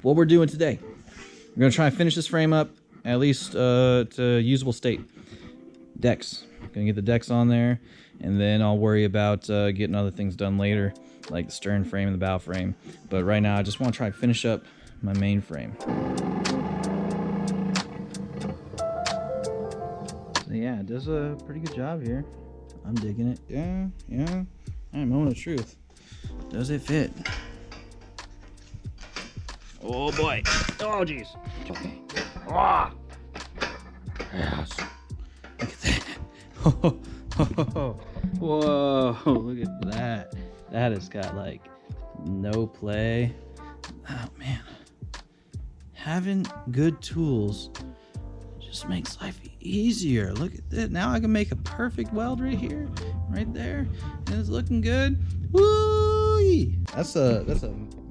What we're doing today, we're gonna try and finish this frame up, at least to usable state. Decks, gonna get the decks on there, and then I'll worry about getting other things done later, like the stern frame and the bow frame. But right now I just want to try and finish up my main frame. So yeah, it does a pretty good job here. I'm digging it. Yeah. Alright, moment of truth. Does it fit? Oh boy. Oh jeez. Okay. Ah. Yes. Look at that. Whoa, look at that. That has got like no play. Oh man. Having good tools just makes life easier. Look at that. Now I can make a perfect weld right here, right there, and it's looking good. Woo! That's a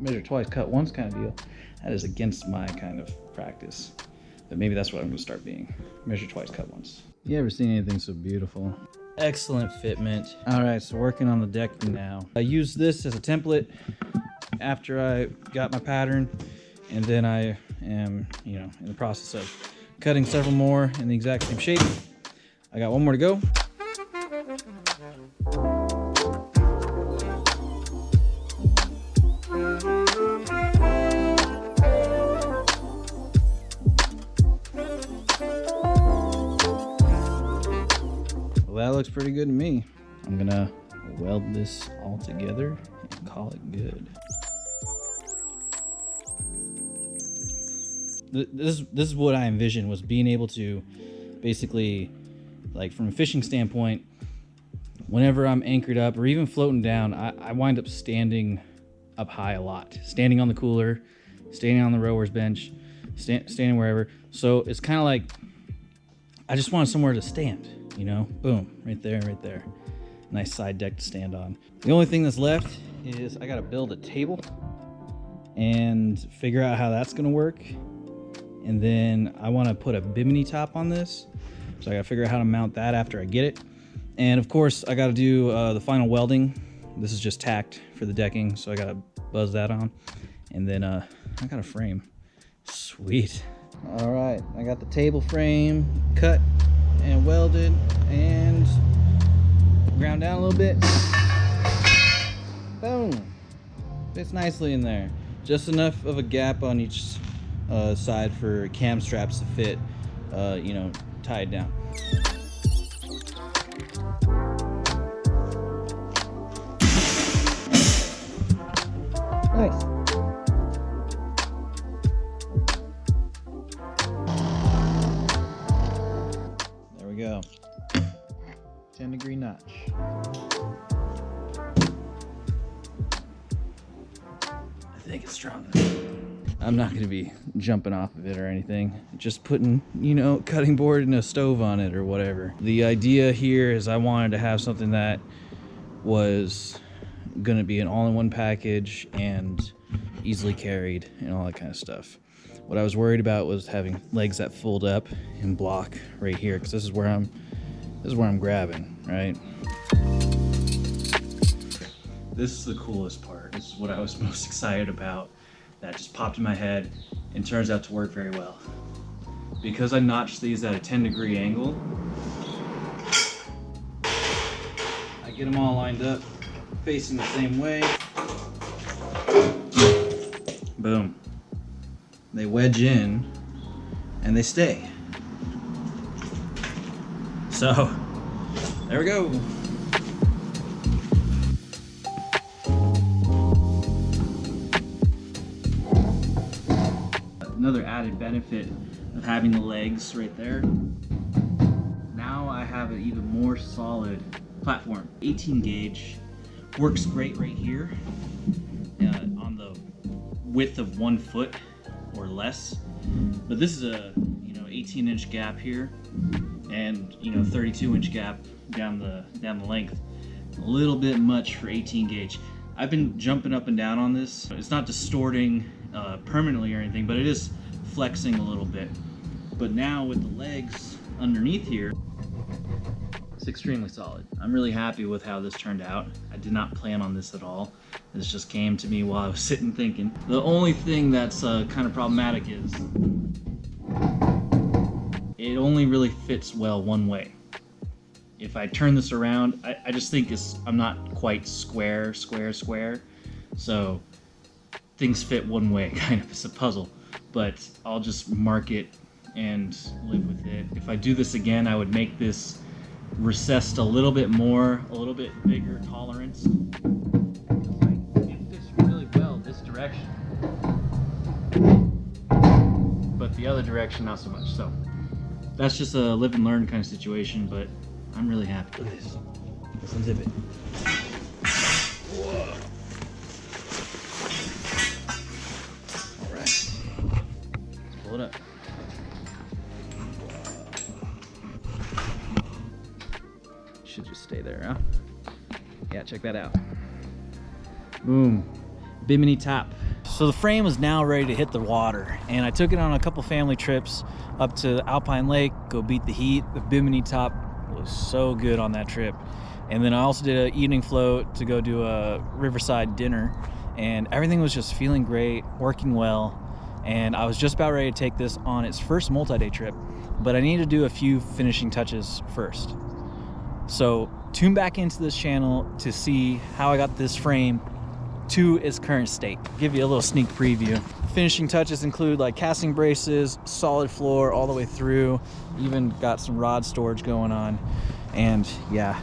measure twice, cut once kind of deal. That is against my kind of practice, but maybe that's what I'm gonna start being. Measure twice, cut once. You ever seen anything so beautiful? Excellent fitment. All right, so working on the deck now. I used this as a template after I got my pattern, and then I am, in the process of cutting several more in the exact same shape. I got one more to go. Well, that looks pretty good to me. I'm gonna weld this all together and call it good. This is what I envisioned, was being able to basically, like from a fishing standpoint, whenever I'm anchored up or even floating down, I wind up standing up high a lot. Standing on the cooler, standing on the rower's bench, standing wherever. So it's kind of like, I just wanted somewhere to stand, boom, right there. Nice side deck to stand on. The only thing that's left is I gotta build a table and figure out how that's gonna work. And then I want to put a bimini top on this, so I gotta figure out how to mount that after I get it. And of course I gotta do the final welding. This is just tacked for the decking, so I gotta buzz that on. And then I got a frame. Sweet. All right, I got the table frame cut and welded and ground down a little bit. Boom. Fits nicely in there. Just enough of a gap on each side for cam straps to fit, tied down. Nice. There we go. 10-degree notch. I think it's strong enough. I'm not going to be jumping off of it or anything. Just putting, cutting board and a stove on it or whatever. The idea here is I wanted to have something that was going to be an all-in-one package and easily carried and all that kind of stuff. What I was worried about was having legs that fold up and block right here, because this is where I'm grabbing, right? This is the coolest part. This is what I was most excited about. That just popped in my head and turns out to work very well. Because I notched these at a 10-degree angle, I get them all lined up, facing the same way. Boom. They wedge in and they stay. So, there we go. Another added benefit of having the legs right there. Now I have an even more solid platform. 18 gauge works great right here on the width of 1 foot or less. But this is a 18-inch gap here and 32-inch gap down the length. A little bit much for 18 gauge. I've been jumping up and down on this. It's not distorting permanently or anything, but it is flexing a little bit. But now with the legs underneath here, it's extremely solid. I'm really happy with how this turned out. I did not plan on this at all. This just came to me while I was sitting thinking. The only thing that's kind of problematic is it only really fits well one way. If I turn this around, I just think I'm not quite square. So things fit one way, kind of. It's a puzzle. But I'll just mark it and live with it. If I do this again, I would make this recessed a little bit more, a little bit bigger tolerance. It fits really well this direction. But the other direction, not so much. So that's just a live and learn kind of situation, but I'm really happy with this. Let's unzip it. Whoa. All right. Let's pull it up. Should just stay there, huh? Yeah, check that out. Boom. Bimini top. So the frame was now ready to hit the water, and I took it on a couple family trips up to Alpine Lake, go beat the heat. The Bimini top was so good on that trip. And then I also did an evening float to go do a riverside dinner, and everything was just feeling great, working well. And I was just about ready to take this on its first multi-day trip, but I needed to do a few finishing touches first. So tune back into this channel to see how I got this frame to its current state. Give you a little sneak preview. Finishing touches include like casting braces, solid floor all the way through, even got some rod storage going on. And yeah,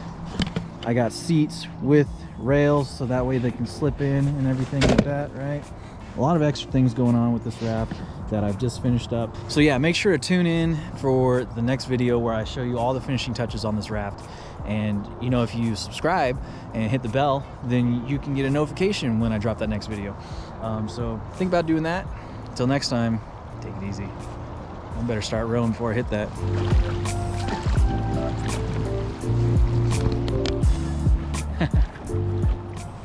I got seats with rails so that way they can slip in and everything like that, right? A lot of extra things going on with this raft that I've just finished up. So yeah, make sure to tune in for the next video where I show you all the finishing touches on this raft. And you know, if you subscribe and hit the bell, then you can get a notification when I drop that next video. So think about doing that. Until next time, take it easy. I better start rowing before I hit that.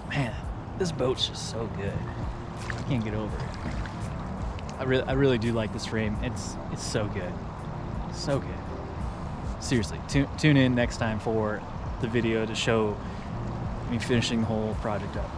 Man, this boat's just so good. I can't get over it. I really do like this frame. It's so good. So good. Seriously, tune in next time for the video to show me finishing the whole project up.